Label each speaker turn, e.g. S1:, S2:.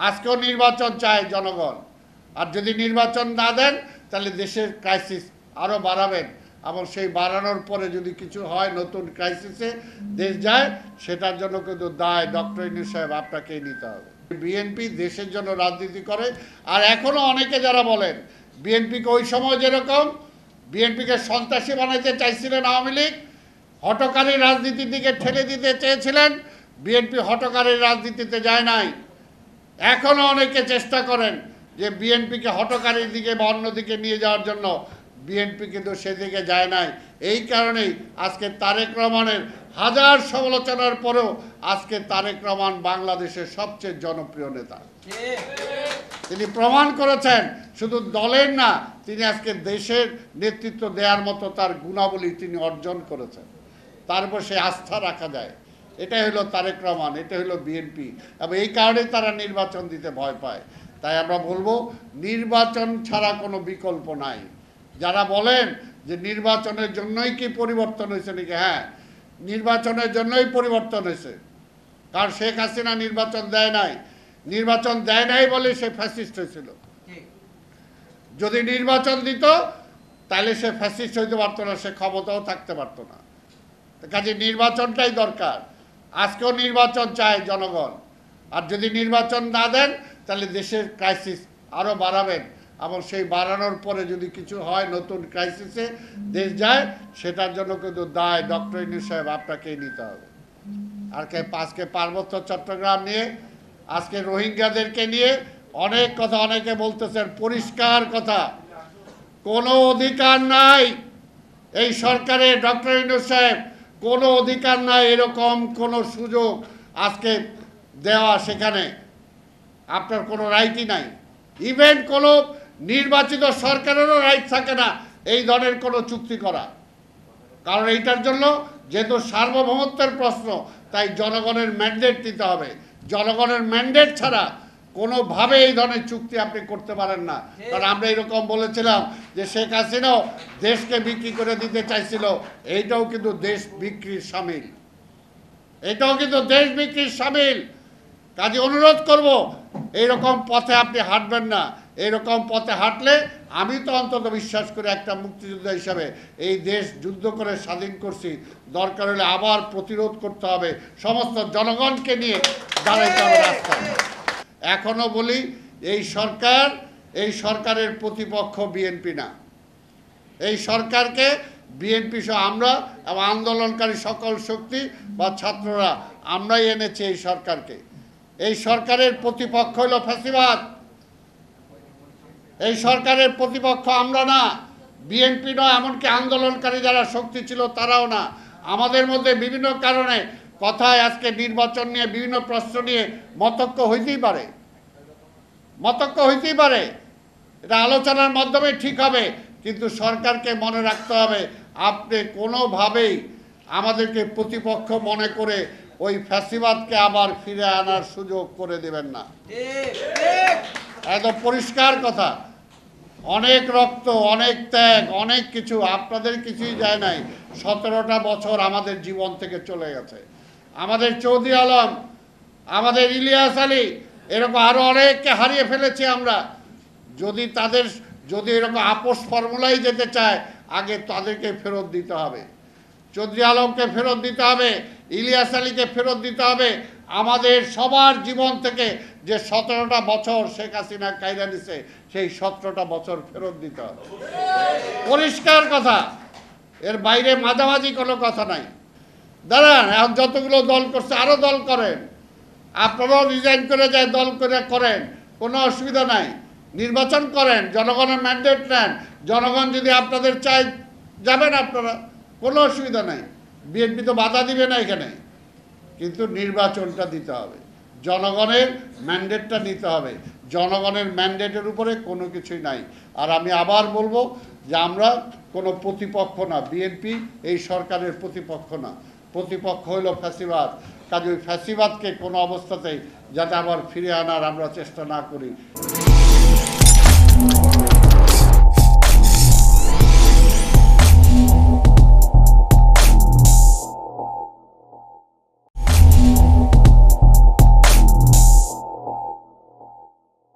S1: আজকেও নির্বাচন চায় জনগণ। আর যদি নির্বাচন না দেন তাহলে দেশের ক্রাইসিস আরও বাড়াবেন, এবং সেই বাড়ানোর পরে যদি কিছু হয়, নতুন ক্রাইসিসে দেশ যায়, সেটার জন্য কিন্তু দায় ডক্টর ইউনূস সাহেব আপনাকেই নিতে হবে। বিএনপি দেশের জন্য রাজনীতি করে। আর এখনও অনেকে যারা বলেন বিএনপিকে ওই সময় যেরকম বিএনপিকে সন্ত্রাসী বানাইতে চাইছিলেন আওয়ামী লীগ, হঠকারী রাজনীতির দিকে ঠেলে দিতে চেয়েছিলেন, বিএনপি হঠকারী রাজনীতিতে যায় নাই। এখনও অনেকে চেষ্টা করেন যে বিএনপিকে হঠকারীর দিকে বা অন্যদিকে নিয়ে যাওয়ার জন্য, বিএনপি কিন্তু সেদিকে যায় নাই। এই কারণেই আজকে তারেক রহমানের হাজার সমালোচনার পরেও আজকে তারেক রহমান বাংলাদেশের সবচেয়ে জনপ্রিয় নেতা। তিনি প্রমাণ করেছেন শুধু দলের না, তিনি আজকে দেশের নেতৃত্ব দেওয়ার মতো তার গুণাবলী তিনি অর্জন করেছেন। তার উপর সে আস্থা রাখা যায়। এটাই হলো তারেক রহমান, এটা হলো বিএনপি, এবং এই কারণে তারা নির্বাচন দিতে ভয় পায়। তাই আমরা বলবো নির্বাচন ছাড়া কোনো বিকল্প নাই। যারা বলেন যে নির্বাচনের জন্যই কি পরিবর্তন হয়েছে নাকি, হ্যাঁ, নির্বাচনের জন্যই পরিবর্তন হয়েছে। কারণ শেখ হাসিনা নির্বাচন দেয় নাই, নির্বাচন দেয় নাই বলে সে ফ্যাসিস্ট হয়েছিল। যদি নির্বাচন দিত তাহলে সে ফ্যাসিস্ট হইতে পারতো না, সে ক্ষমতাও থাকতে পারতো না। কাজে নির্বাচনটাই দরকার। আজকেও নির্বাচন চায় জনগণ। আর যদি নির্বাচন না দেন তাহলে দেশের ক্রাইসিস আরও বাড়াবেন, এবং সেই বাড়ানোর পরে যদি কিছু হয়, নতুন ক্রাইসিসে দেশ যায়, সেটার জন্য কিন্তু দায় ডক্টর ইউনূস সাহেব আপনাকেই নিতে হবে। আর আজকে পার্বত্য চট্টগ্রাম নিয়ে, আজকে রোহিঙ্গাদেরকে নিয়ে অনেক কথা অনেকে বলতেছেন, পরিষ্কার কথা, কোনো অধিকার নাই এই সরকারের, ডক্টর ইউনূস সাহেব কোনো অধিকার নাই এরকম কোনো সুযোগ আজকে দেওয়া, সেখানে আপনার কোনো রাইটই নাই। ইভেন কোনো নির্বাচিত সরকারেরও রাইট থাকে না এই ধরনের কোনো চুক্তি করা। কারণ এইটার জন্য যেহেতু সার্বভৌমত্বের প্রশ্ন, তাই জনগণের ম্যান্ডেট দিতে হবে। জনগণের ম্যান্ডেট ছাড়া কোনোভাবে এই ধরনের চুক্তি আপনি করতে পারেন না। কারণ আমরা এরকম বলেছিলাম যে শেখ হাসিনাও দেশকে বিক্রি করে দিতে চাইছিল, এইটাও কিন্তু দেশ বিক্রির সামিল, এটাও কিন্তু দেশ বিক্রির সামিল। কাজে অনুরোধ করব, এইরকম পথে আপনি হাঁটবেন না। এইরকম পথে হাঁটলে আমি তো অন্তত বিশ্বাস করি একটা মুক্তিযোদ্ধা হিসাবে এই দেশ যুদ্ধ করে স্বাধীন করছি, দরকার হলে আবার প্রতিরোধ করতে হবে, সমস্ত জনগণকে নিয়ে দাঁড়াইতে হবে রাস্তায়। এখনও বলি এই সরকারের প্রতিপক্ষ বিএনপি না। এই সরকারকে বিএনপি সহ আমরা এবং আন্দোলনকারী সকল শক্তি বা ছাত্ররা আমরাই এনেছি এই সরকারকে। এই সরকারের প্রতিপক্ষ হলো ফ্যাসিবাদ। এই সরকারের প্রতিপক্ষ আমরা না, বিএনপি নয়, এমনকি আন্দোলনকারী যারা শক্তি ছিল তারাও না। আমাদের মধ্যে বিভিন্ন কারণে কথায় আজকে নির্বাচন নিয়ে বিভিন্ন প্রশ্ন নিয়ে মতৈক্য হইতেই পারে, এটা আলোচনার মাধ্যমে ঠিক হবে। কিন্তু সরকারকে মনে রাখতে হবে, আপনি কোনোভাবেই আমাদেরকে প্রতিপক্ষ মনে করে ওই ফ্যাসিবাদকে আবার ফিরে আনার সুযোগ করে দেবেন না। একদম পরিষ্কার কথা। অনেক রক্ত, অনেক ত্যাগ, অনেক কিছু, আপনাদের কিছুই যায় নাই। 17টা বছর আমাদের জীবন থেকে চলে গেছে। আমাদের চৌধুরী আলম, আমাদের ইলিয়াস আলী, এরকম আরও অনেককে হারিয়ে ফেলেছি আমরা। যদি এরকম আপোষ ফর্মুলাই যেতে চায়, আগে তাদেরকে ফেরত দিতে হবে। চৌধুরী আলমকে ফেরত দিতে হবে, ইলিয়াস আলীকে ফেরত দিতে হবে। আমাদের সবার জীবন থেকে যে 17টা বছর শেখ হাসিনা কায়দা নিছে, সেই 17টা বছর ফেরত দিতে হবে। পরিষ্কার কথা, এর বাইরে মাঝামাঝি কোনো কথা নাই। দাঁড়ান, এখন যতগুলো দল করছে আরও দল করেন, আপনারাও রিজাইন করে যায় দল করে করেন, কোনো অসুবিধা নাই। নির্বাচন করেন, জনগণের ম্যান্ডেট নেন, জনগণ যদি আপনাদের চায় যাবেন আপনারা, কোনো অসুবিধা নাই। বিএনপি তো বাধা দিবে না এখানে। কিন্তু নির্বাচনটা দিতে হবে, জনগণের ম্যান্ডেটটা নিতে হবে। জনগণের ম্যান্ডেটের উপরে কোনো কিছুই নাই। আর আমি আবার বলবো যে আমরা কোনো প্রতিপক্ষ না, বিএনপি এই সরকারের প্রতিপক্ষ না। প্রতিপক্ষ হইল ফ্যাসিবাদ। কাজে ওই ফ্যাসিবাদকে কোনো অবস্থাতেই যাতে আবার ফিরে আনার আমরা চেষ্টা না করি।